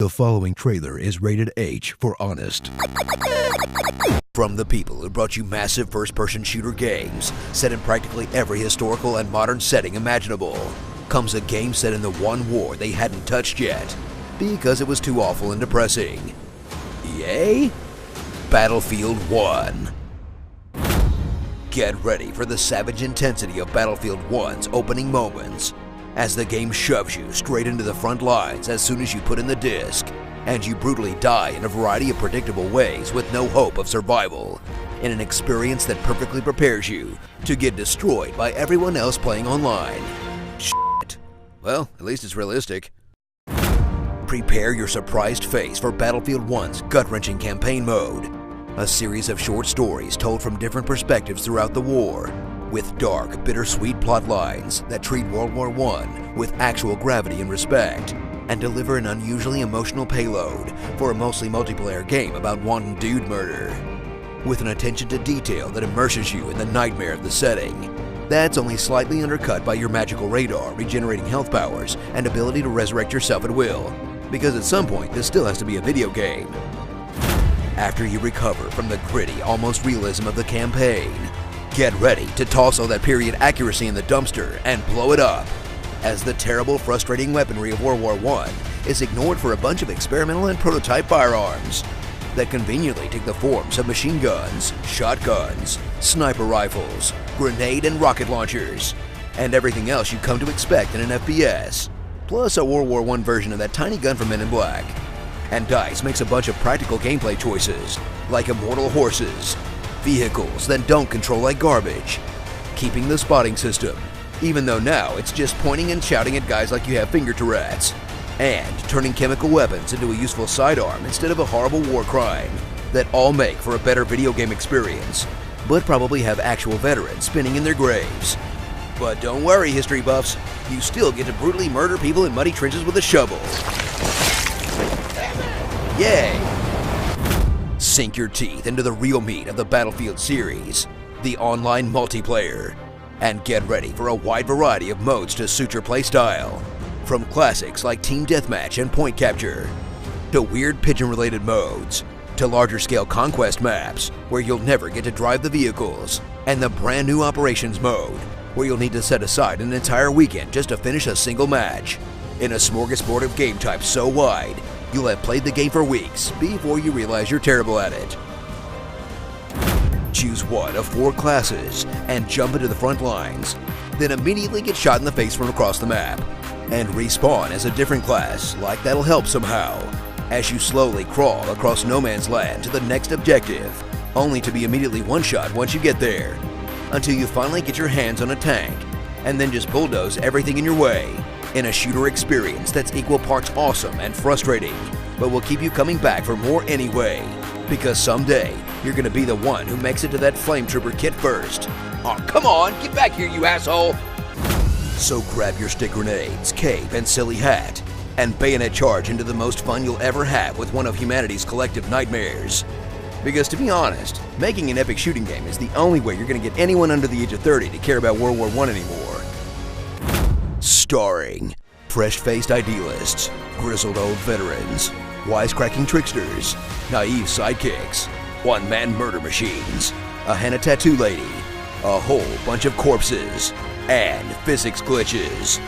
The following trailer is rated H for honest. From the people who brought you massive first-person shooter games set in practically every historical and modern setting imaginable, comes a game set in the one war they hadn't touched yet because it was too awful and depressing. EA? Battlefield 1. Get ready for the savage intensity of Battlefield 1's opening moments, as the game shoves you straight into the front lines as soon as you put in the disc, and you brutally die in a variety of predictable ways with no hope of survival, in an experience that perfectly prepares you to get destroyed by everyone else playing online. Shit. Well, at least it's realistic. Prepare your surprised face for Battlefield 1's gut-wrenching campaign mode, a series of short stories told from different perspectives throughout the war, with dark, bittersweet plot lines that treat World War I with actual gravity and respect, and deliver an unusually emotional payload for a mostly multiplayer game about wanton dude murder, with an attention to detail that immerses you in the nightmare of the setting. That's only slightly undercut by your magical radar, regenerating health powers, and ability to resurrect yourself at will, because at some point this still has to be a video game. After you recover from the gritty, almost realism of the campaign, get ready to toss all that period accuracy in the dumpster and blow it up, as the terrible, frustrating weaponry of World War I is ignored for a bunch of experimental and prototype firearms that conveniently take the forms of machine guns, shotguns, sniper rifles, grenade and rocket launchers, and everything else you come to expect in an FPS, plus a World War I version of that tiny gun from Men in Black. And DICE makes a bunch of practical gameplay choices, like immortal horses, vehicles that don't control like garbage, keeping the spotting system, even though now it's just pointing and shouting at guys like you have finger Tourette's, and turning chemical weapons into a useful sidearm instead of a horrible war crime, that all make for a better video game experience, but probably have actual veterans spinning in their graves. But don't worry, history buffs, you still get to brutally murder people in muddy trenches with a shovel. Yay! Sink your teeth into the real meat of the Battlefield series, the online multiplayer, and get ready for a wide variety of modes to suit your playstyle, from classics like Team Deathmatch and Point Capture, to weird pigeon-related modes, to larger-scale conquest maps where you'll never get to drive the vehicles, and the brand new Operations mode, where you'll need to set aside an entire weekend just to finish a single match, in a smorgasbord of game types so wide, you'll have played the game for weeks before you realize you're terrible at it. Choose one of 4 classes and jump into the front lines, then immediately get shot in the face from across the map, and respawn as a different class like that'll help somehow, as you slowly crawl across no man's land to the next objective, only to be immediately one-shot once you get there, until you finally get your hands on a tank, and then just bulldoze everything in your way, in a shooter experience that's equal parts awesome and frustrating, but will keep you coming back for more anyway, because someday you're gonna be the one who makes it to that flame trooper kit first. Oh, come on, get back here, you asshole! So grab your stick grenades, cape, and silly hat, and bayonet charge into the most fun you'll ever have with one of humanity's collective nightmares. Because to be honest, making an epic shooting game is the only way you're gonna get anyone under the age of 30 to care about World War I anymore. Starring fresh-faced idealists, grizzled old veterans, wisecracking tricksters, naive sidekicks, one-man murder machines, a henna tattoo lady, a whole bunch of corpses, and physics glitches.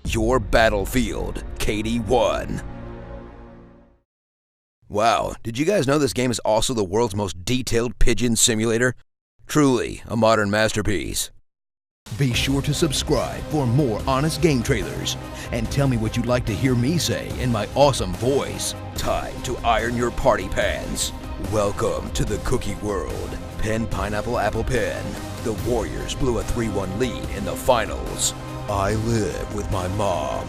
Your Battlefield KD1. Wow, did you guys know this game is also the world's most detailed pigeon simulator? Truly a modern masterpiece. Be sure to subscribe for more honest game trailers, and tell me what you'd like to hear me say in my awesome voice. Time to iron your party pans. Welcome to the cookie world. Pen, pineapple, apple, pen. The Warriors blew a 3-1 lead in the finals. I live with my mom.